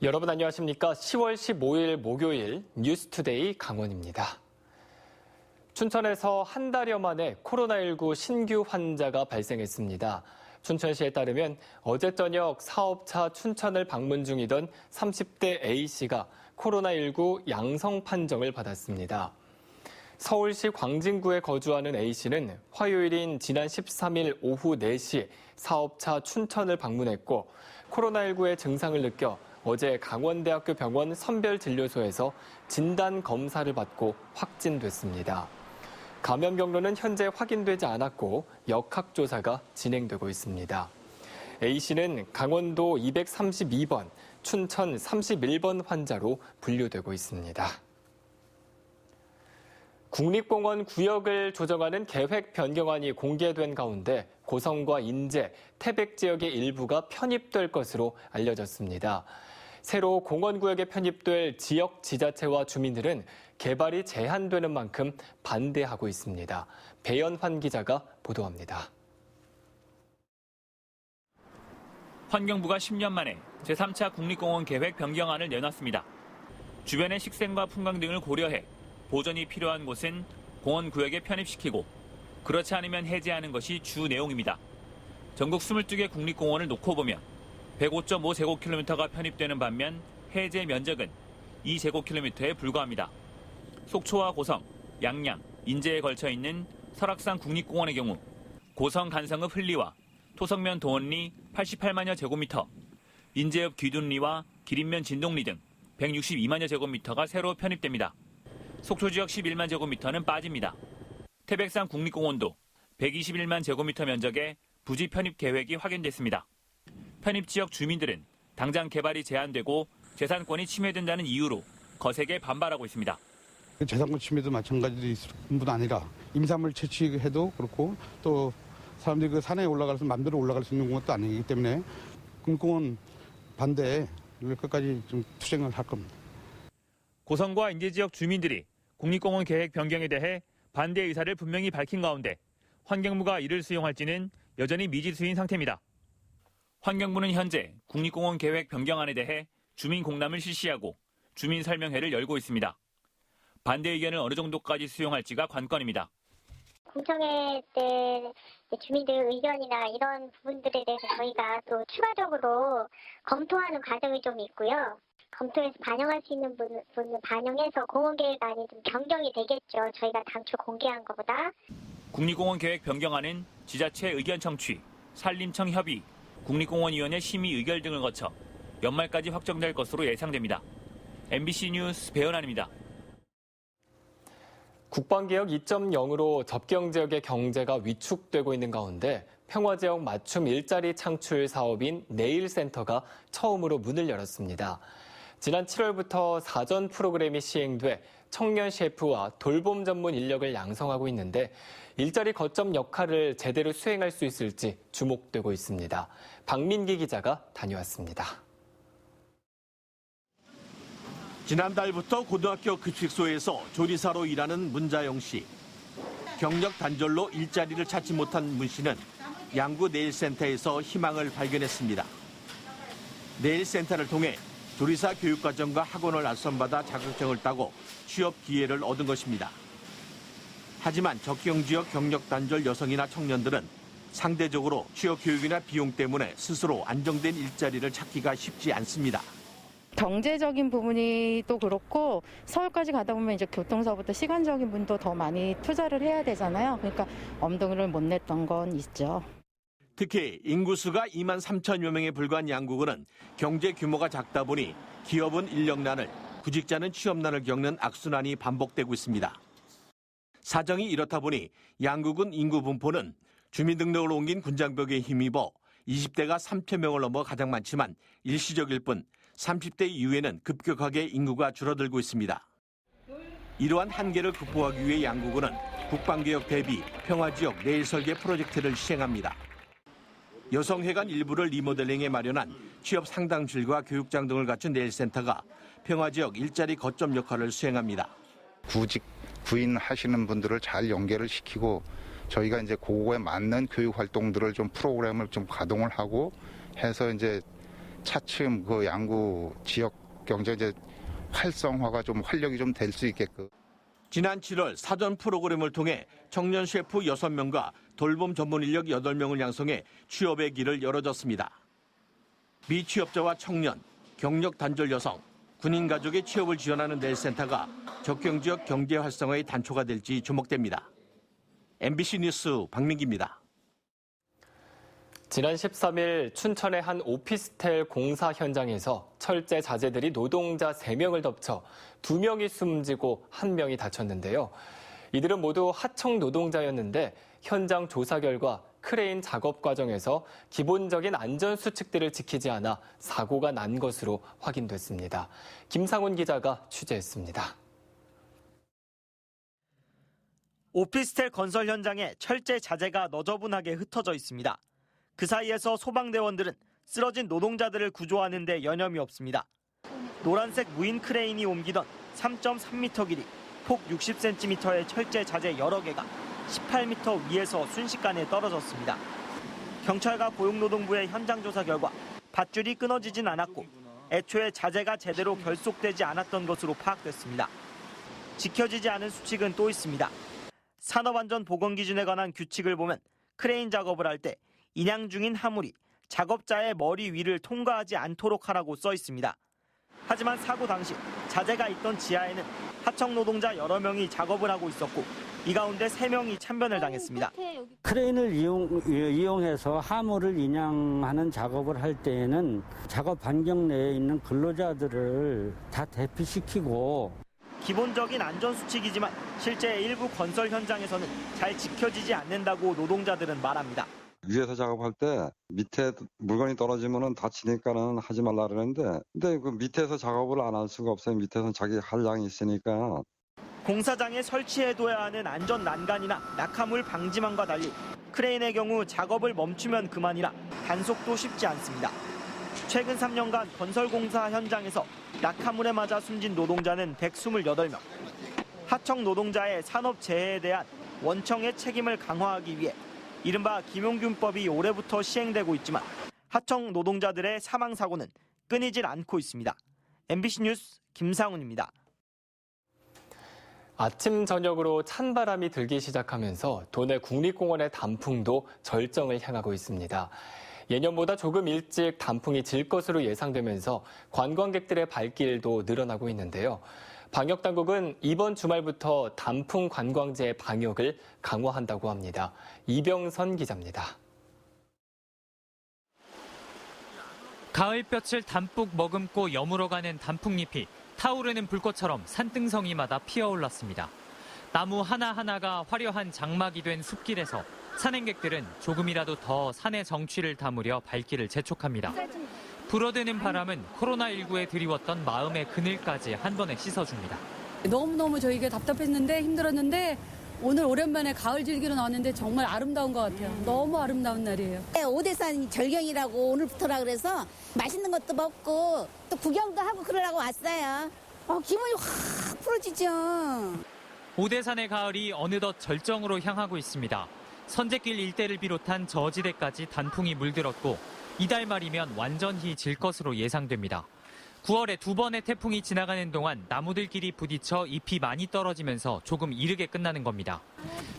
여러분 안녕하십니까? 10월 15일 목요일 뉴스투데이 강원입니다. 춘천에서 한 달여 만에 코로나19 신규 환자가 발생했습니다. 춘천시에 따르면 어제 저녁 사업차 춘천을 방문 중이던 30대 A씨가 코로나19 양성 판정을 받았습니다. 서울시 광진구에 거주하는 A씨는 화요일인 지난 13일 오후 4시 사업차 춘천을 방문했고 코로나19의 증상을 느껴 어제 강원대학교 병원 선별진료소에서 진단 검사를 받고 확진됐습니다. 감염 경로는 현재 확인되지 않았고 역학조사가 진행되고 있습니다. A씨는 강원도 232번, 춘천 31번 환자로 분류되고 있습니다. 국립공원 구역을 조정하는 계획 변경안이 공개된 가운데 고성과 인제, 태백 지역의 일부가 편입될 것으로 알려졌습니다. 새로 공원구역에 편입될 지역 지자체와 주민들은 개발이 제한되는 만큼 반대하고 있습니다. 배연환 기자가 보도합니다. 환경부가 10년 만에 제3차 국립공원 계획 변경안을 내놨습니다. 주변의 식생과 풍광 등을 고려해 보존이 필요한 곳은 공원구역에 편입시키고 그렇지 않으면 해제하는 것이 주 내용입니다. 전국 22개 국립공원을 놓고 보면 105.5제곱킬로미터가 편입되는 반면 해제 면적은 2제곱킬로미터에 불과합니다. 속초와 고성, 양양, 인제에 걸쳐 있는 설악산 국립공원의 경우 고성 간성읍 흘리와 토성면 도원리 88만여 제곱미터, 인제읍 귀둔리와 기린면 진동리 등 162만여 제곱미터가 새로 편입됩니다. 속초 지역 11만 제곱미터는 빠집니다. 태백산 국립공원도 121만 제곱미터 면적의 부지 편입 계획이 확인됐습니다. 편입 지역 주민들은 당장 개발이 제한되고 재산권이 침해된다는 이유로 거세게 반발하고 있습니다. 재산권 침해도 마찬가지로 있을 뿐만 아니라 임산물 채취해도 그렇고 또 사람들이 그 산에 올라가서 마음대로 올라갈 수 있는 것도 아니기 때문에 국립공원 반대에 끝까지 좀 투쟁을 할 겁니다. 고성과 인제 지역 주민들이 국립공원 계획 변경에 대해 반대 의사를 분명히 밝힌 가운데 환경부가 이를 수용할지는 여전히 미지수인 상태입니다. 환경부는 현재 국립공원 계획 변경안에 대해 주민 공람을 실시하고 주민 설명회를 열고 있습니다. 반대 의견을 어느 정도까지 수용할지가 관건입니다. 공청회 때 주민들 의견이나 이런 부분들에 대해서 저희가 또 추가적으로 검토하는 과정이 좀 있고요. 검토해서 반영할 수 있는 부분은 반영해서 공원계획안이 좀 변경이 되겠죠. 저희가 당초 공개한 것보다. 국립공원 계획 변경안은 지자체 의견 청취, 산림청 협의, 국립공원위원회 심의 의결 등을 거쳐 연말까지 확정될 것으로 예상됩니다. MBC 뉴스 배연환입니다. 국방개혁 2.0으로 접경지역의 경제가 위축되고 있는 가운데 평화지역 맞춤 일자리 창출 사업인 네일센터가 처음으로 문을 열었습니다. 지난 7월부터 사전 프로그램이 시행돼 청년 셰프와 돌봄 전문 인력을 양성하고 있는데 일자리 거점 역할을 제대로 수행할 수 있을지 주목되고 있습니다. 박민기 기자가 다녀왔습니다. 지난달부터 고등학교 급식소에서 조리사로 일하는 문자영 씨. 경력 단절로 일자리를 찾지 못한 문 씨는 양구 네일센터에서 희망을 발견했습니다. 네일센터를 통해 조리사 교육과정과 학원을 알선받아 자격증을 따고 취업 기회를 얻은 것입니다. 하지만 접경지역 경력 단절 여성이나 청년들은 상대적으로 취업 교육이나 비용 때문에 스스로 안정된 일자리를 찾기가 쉽지 않습니다. 경제적인 부분이 또 그렇고 서울까지 가다 보면 이제 교통서부터 시간적인 분도 더 많이 투자를 해야 되잖아요. 그러니까 엄두를 못 냈던 건 있죠. 특히 인구수가 2만 3천여 명에 불과한 양구군은 경제 규모가 작다 보니 기업은 인력난을, 구직자는 취업난을 겪는 악순환이 반복되고 있습니다. 사정이 이렇다 보니 양구군 인구 분포는 주민등록을 옮긴 군장벽에 힘입어 20대가 3천 명을 넘어 가장 많지만 일시적일 뿐 30대 이후에는 급격하게 인구가 줄어들고 있습니다. 이러한 한계를 극복하기 위해 양구군은 국방개혁 대비 평화지역 내일 설계 프로젝트를 시행합니다. 여성회관 일부를 리모델링해 마련한 취업 상담실과 교육장 등을 갖춘 네일센터가 평화지역 일자리 거점 역할을 수행합니다. 구직 구인 하시는 분들을 잘 연결을 시키고 저희가 이제 그거에 맞는 교육 활동들을 좀 프로그램을 좀 가동을 하고 해서 이제 차츰 그 양구 지역 경제 이제 활성화가 좀 활력이 좀 될 수 있게끔. 지난 7월 사전 프로그램을 통해 청년 셰프 6명과 돌봄 전문 인력 8명을 양성해 취업의 길을 열어줬습니다. 미취업자와 청년, 경력 단절 여성, 군인 가족의 취업을 지원하는 네일센터가 적경지역 경제 활성화의 단초가 될지 주목됩니다. MBC 뉴스 박민기입니다. 지난 13일 춘천의 한 오피스텔 공사 현장에서 철제 자재들이 노동자 3명을 덮쳐 2명이 숨지고 1명이 다쳤는데요. 이들은 모두 하청 노동자였는데 현장 조사 결과 크레인 작업 과정에서 기본적인 안전 수칙들을 지키지 않아 사고가 난 것으로 확인됐습니다. 김상훈 기자가 취재했습니다. 오피스텔 건설 현장에 철제 자재가 너저분하게 흩어져 있습니다. 그 사이에서 소방대원들은 쓰러진 노동자들을 구조하는 데 여념이 없습니다. 노란색 무인 크레인이 옮기던 3.3m 길이, 폭 60cm의 철제 자재 여러 개가 18m 위에서 순식간에 떨어졌습니다. 경찰과 고용노동부의 현장 조사 결과 밧줄이 끊어지진 않았고 애초에 자재가 제대로 결속되지 않았던 것으로 파악됐습니다. 지켜지지 않은 수칙은 또 있습니다. 산업안전보건기준에 관한 규칙을 보면 크레인 작업을 할 때 인양 중인 화물이 작업자의 머리 위를 통과하지 않도록 하라고 써 있습니다. 하지만 사고 당시 자재가 있던 지하에는 하청 노동자 여러 명이 작업을 하고 있었고 이 가운데 3명이 참변을 당했습니다. 크레인을 이용해서 화물을 인양하는 작업을 할 때에는 작업 반경 내에 있는 근로자들을 다 대피시키고 기본적인 안전수칙이지만 실제 일부 건설 현장에서는 잘 지켜지지 않는다고 노동자들은 말합니다. 위에서 작업할 때 밑에 물건이 떨어지면 다치니까는 하지 말라 그러는데 근데 그 밑에서 작업을 안 할 수가 없어요. 밑에서는 자기 할 양이 있으니까. 공사장에 설치해둬야 하는 안전 난간이나 낙하물 방지망과 달리 크레인의 경우 작업을 멈추면 그만이라 단속도 쉽지 않습니다. 최근 3년간 건설공사 현장에서 낙하물에 맞아 숨진 노동자는 128명. 하청 노동자의 산업재해에 대한 원청의 책임을 강화하기 위해 이른바 김용균법이 올해부터 시행되고 있지만 하청 노동자들의 사망사고는 끊이질 않고 있습니다. MBC 뉴스 김상훈입니다. 아침 저녁으로 찬바람이 들기 시작하면서 도내 국립공원의 단풍도 절정을 향하고 있습니다. 예년보다 조금 일찍 단풍이 질 것으로 예상되면서 관광객들의 발길도 늘어나고 있는데요. 방역당국은 이번 주말부터 단풍 관광지의 방역을 강화한다고 합니다. 이병선 기자입니다. 가을볕을 담뿍 머금고 여물어가는 단풍잎이 타오르는 불꽃처럼 산등성이마다 피어올랐습니다. 나무 하나하나가 화려한 장막이 된 숲길에서 산행객들은 조금이라도 더 산의 정취를 담으려 발길을 재촉합니다. 불어드는 바람은 코로나19에 드리웠던 마음의 그늘까지 한 번에 씻어줍니다. 너무너무 저희가 답답했는데 힘들었는데 오늘 오랜만에 가을 즐기러 나왔는데 정말 아름다운 것 같아요. 너무 아름다운 날이에요. 오대산 절경이라고 오늘부터라 그래서 맛있는 것도 먹고 또 구경도 하고 그러라고 왔어요. 기분이 확 풀어지죠. 오대산의 가을이 어느덧 절정으로 향하고 있습니다. 선제길 일대를 비롯한 저지대까지 단풍이 물들었고 이달 말이면 완전히 질 것으로 예상됩니다. 9월에 2번의 태풍이 지나가는 동안 나무들끼리 부딪혀 잎이 많이 떨어지면서 조금 이르게 끝나는 겁니다.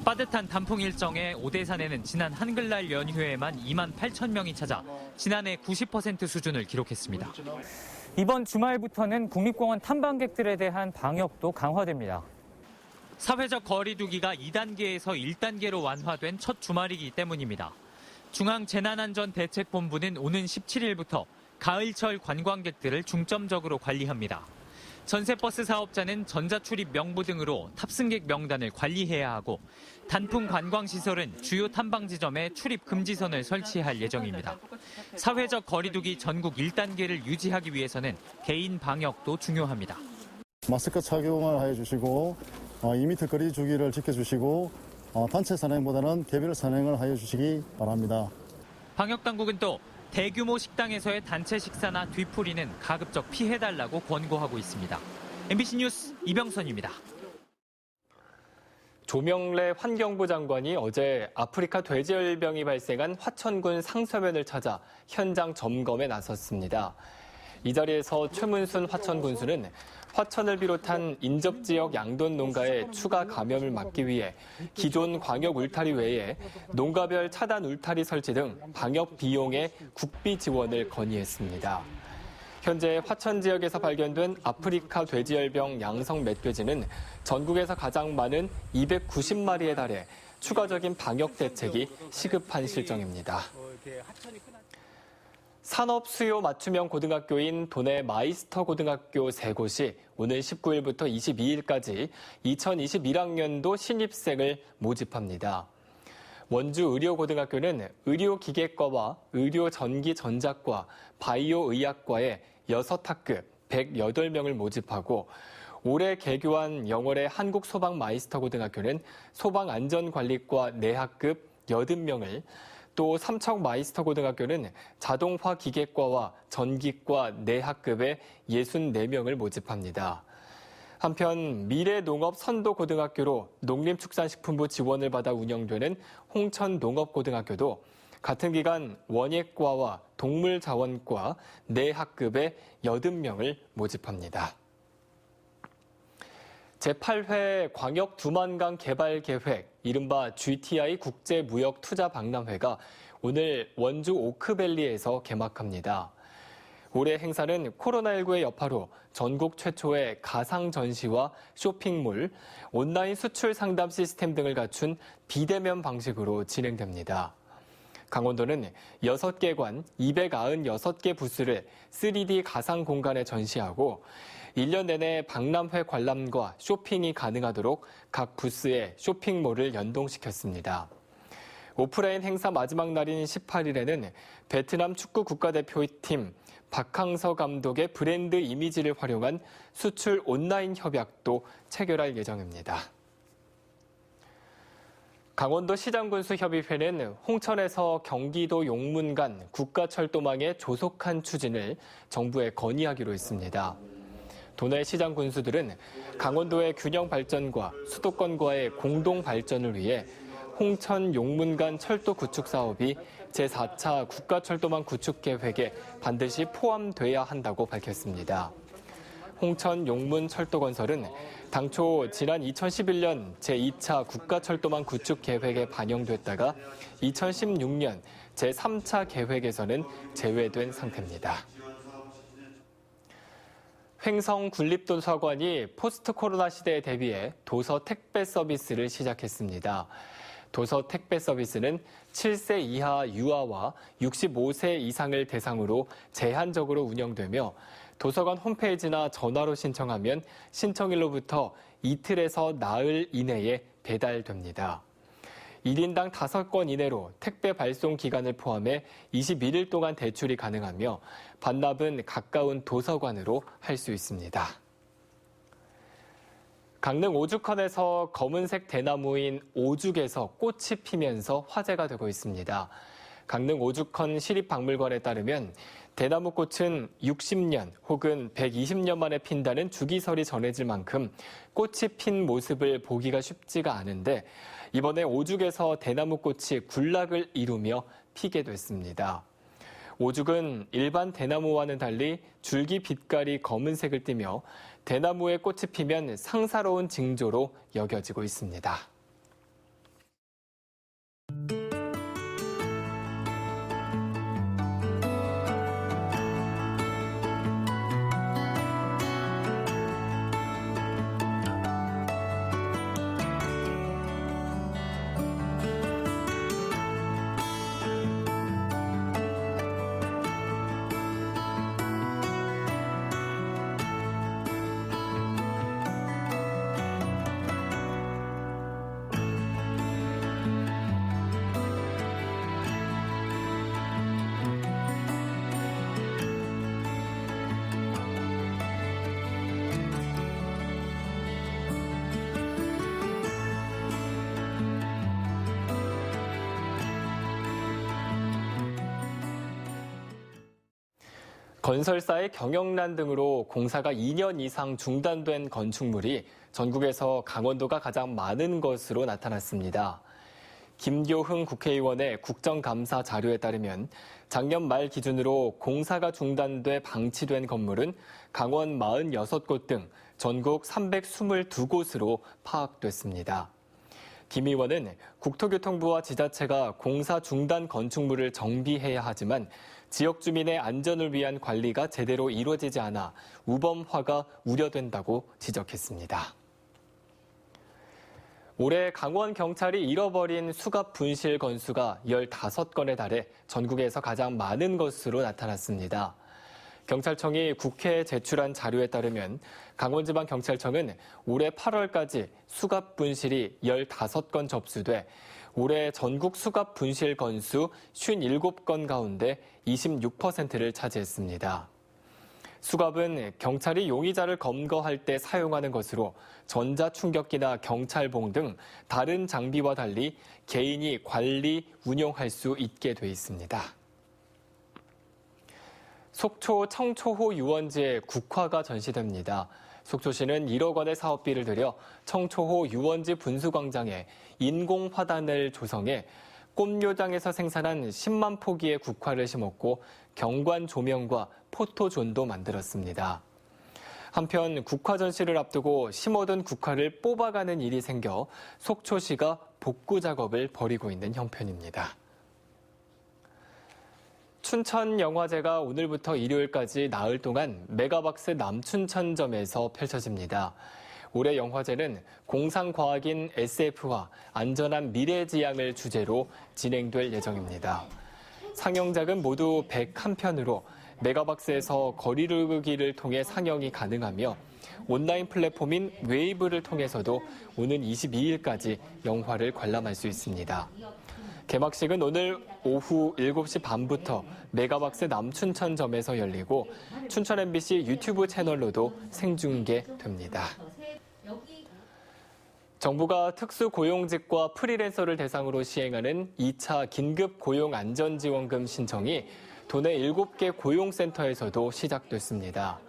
빠듯한 단풍 일정에 오대산에는 지난 한글날 연휴에만 2만 8천 명이 찾아 지난해 90% 수준을 기록했습니다. 이번 주말부터는 국립공원 탐방객들에 대한 방역도 강화됩니다. 사회적 거리 두기가 2단계에서 1단계로 완화된 첫 주말이기 때문입니다. 중앙재난안전대책본부는 오는 17일부터 가을철 관광객들을 중점적으로 관리합니다. 전세버스 사업자는 전자출입 명부 등으로 탑승객 명단을 관리해야 하고 단풍 관광시설은 주요 탐방지점에 출입 금지선을 설치할 예정입니다. 사회적 거리두기 전국 1단계를 유지하기 위해서는 개인 방역도 중요합니다. 마스크 착용을 해주시고 2m 거리 주기를 지켜주시고 단체 산행보다는 개별 산행을 하여 주시기 바랍니다. 방역당국은 또 대규모 식당에서의 단체 식사나 뒤풀이는 가급적 피해달라고 권고하고 있습니다. MBC 뉴스 이병선입니다. 조명래 환경부 장관이 어제 아프리카 돼지열병이 발생한 화천군 상서면을 찾아 현장 점검에 나섰습니다. 이 자리에서 최문순 화천군수는 화천을 비롯한 인접지역 양돈 농가의 추가 감염을 막기 위해 기존 광역 울타리 외에 농가별 차단 울타리 설치 등 방역 비용의 국비 지원을 건의했습니다. 현재 화천 지역에서 발견된 아프리카 돼지열병 양성 멧돼지는 전국에서 가장 많은 290마리에 달해 추가적인 방역 대책이 시급한 실정입니다. 산업 수요 맞춤형 고등학교인 도내 마이스터 고등학교 3곳이 오늘 19일부터 22일까지 2021학년도 신입생을 모집합니다. 원주 의료고등학교는 의료기계과와 의료전기전자과, 바이오의학과에 6학급 108명을 모집하고 올해 개교한 영월의 한국소방마이스터고등학교는 소방안전관리과 4학급 80명을, 또 삼척마이스터고등학교는 자동화기계과와 전기과 4학급에 64명을 모집합니다. 한편 미래농업선도고등학교로 농림축산식품부 지원을 받아 운영되는 홍천농업고등학교도 같은 기간 원예과와 동물자원과 4학급에 80명을 모집합니다. 제8회 광역 두만강 개발 계획, 이른바 GTI 국제무역투자박람회가 오늘 원주 오크밸리에서 개막합니다. 올해 행사는 코로나19의 여파로 전국 최초의 가상 전시와 쇼핑몰, 온라인 수출 상담 시스템 등을 갖춘 비대면 방식으로 진행됩니다. 강원도는 6개관 296개 부스를 3D 가상 공간에 전시하고 1년 내내 박람회 관람과 쇼핑이 가능하도록 각 부스에 쇼핑몰을 연동시켰습니다. 오프라인 행사 마지막 날인 18일에는 베트남 축구 국가대표팀 박항서 감독의 브랜드 이미지를 활용한 수출 온라인 협약도 체결할 예정입니다. 강원도 시장군수협의회는 홍천에서 경기도 용문 간 국가철도망의 조속한 추진을 정부에 건의하기로 했습니다. 도내 시장군수들은 강원도의 균형 발전과 수도권과의 공동 발전을 위해 홍천 용문 간 철도 구축 사업이 제4차 국가철도망 구축 계획에 반드시 포함돼야 한다고 밝혔습니다. 홍천 용문 철도 건설은 당초 지난 2011년 제2차 국가철도망 구축 계획에 반영됐다가 2016년 제3차 계획에서는 제외된 상태입니다. 횡성 군립도서관이 포스트 코로나 시대에 대비해 도서 택배 서비스를 시작했습니다. 도서 택배 서비스는 7세 이하 유아와 65세 이상을 대상으로 제한적으로 운영되며 도서관 홈페이지나 전화로 신청하면 신청일로부터 이틀에서 나흘 이내에 배달됩니다. 1인당 5건 이내로 택배 발송 기간을 포함해 21일 동안 대출이 가능하며 반납은 가까운 도서관으로 할 수 있습니다. 강릉 오죽헌에서 검은색 대나무인 오죽에서 꽃이 피면서 화제가 되고 있습니다. 강릉 오죽헌 시립박물관에 따르면 대나무 꽃은 60년 혹은 120년 만에 핀다는 주기설이 전해질 만큼 꽃이 핀 모습을 보기가 쉽지가 않은데 이번에 오죽에서 대나무 꽃이 군락을 이루며 피게 됐습니다. 오죽은 일반 대나무와는 달리 줄기 빛깔이 검은색을 띠며 대나무에 꽃이 피면 상사로운 징조로 여겨지고 있습니다. 건설사의 경영난 등으로 공사가 2년 이상 중단된 건축물이 전국에서 강원도가 가장 많은 것으로 나타났습니다. 김교흥 국회의원의 국정감사 자료에 따르면 작년 말 기준으로 공사가 중단돼 방치된 건물은 강원 46곳 등 전국 322곳으로 파악됐습니다. 김 의원은 국토교통부와 지자체가 공사 중단 건축물을 정비해야 하지만 지역 주민의 안전을 위한 관리가 제대로 이루어지지 않아 우범화가 우려된다고 지적했습니다. 올해 강원경찰이 잃어버린 수갑 분실 건수가 15건에 달해 전국에서 가장 많은 것으로 나타났습니다. 경찰청이 국회에 제출한 자료에 따르면 강원지방경찰청은 올해 8월까지 수갑 분실이 15건 접수돼 올해 전국 수갑 분실 건수 57건 가운데 26%를 차지했습니다. 수갑은 경찰이 용의자를 검거할 때 사용하는 것으로 전자충격기나 경찰봉 등 다른 장비와 달리 개인이 관리, 운용할 수 있게 돼 있습니다. 속초 청초호 유원지에 국화가 전시됩니다. 속초시는 1억 원의 사업비를 들여 청초호 유원지 분수광장에 인공화단을 조성해 꽃묘장에서 생산한 10만 포기의 국화를 심었고 경관 조명과 포토존도 만들었습니다. 한편 국화 전시를 앞두고 심어둔 국화를 뽑아가는 일이 생겨 속초시가 복구 작업을 벌이고 있는 형편입니다. 춘천영화제가 오늘부터 일요일까지 나흘 동안 메가박스 남춘천점에서 펼쳐집니다. 올해 영화제는 공상과학인 SF와 안전한 미래지향을 주제로 진행될 예정입니다. 상영작은 모두 101편으로 메가박스에서 거리르기를 통해 상영이 가능하며 온라인 플랫폼인 웨이브를 통해서도 오는 22일까지 영화를 관람할 수 있습니다. 개막식은 오늘 오후 7시 반부터 메가박스 남춘천점에서 열리고 춘천 MBC 유튜브 채널로도 생중계됩니다. 정부가 특수고용직과 프리랜서를 대상으로 시행하는 2차 긴급고용안전지원금 신청이 도내 7개 고용센터에서도 시작됐습니다.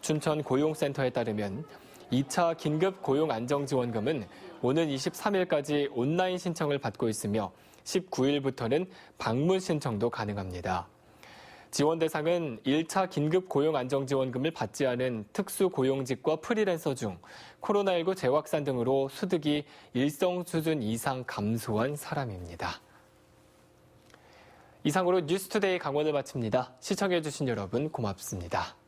춘천 고용센터에 따르면 2차 긴급고용안정지원금은 오는 23일까지 온라인 신청을 받고 있으며 19일부터는 방문 신청도 가능합니다. 지원 대상은 1차 긴급고용안정지원금을 받지 않은 특수고용직과 프리랜서 중 코로나19 재확산 등으로 소득이 일정 수준 이상 감소한 사람입니다. 이상으로 뉴스투데이 강원을 마칩니다. 시청해주신 여러분 고맙습니다.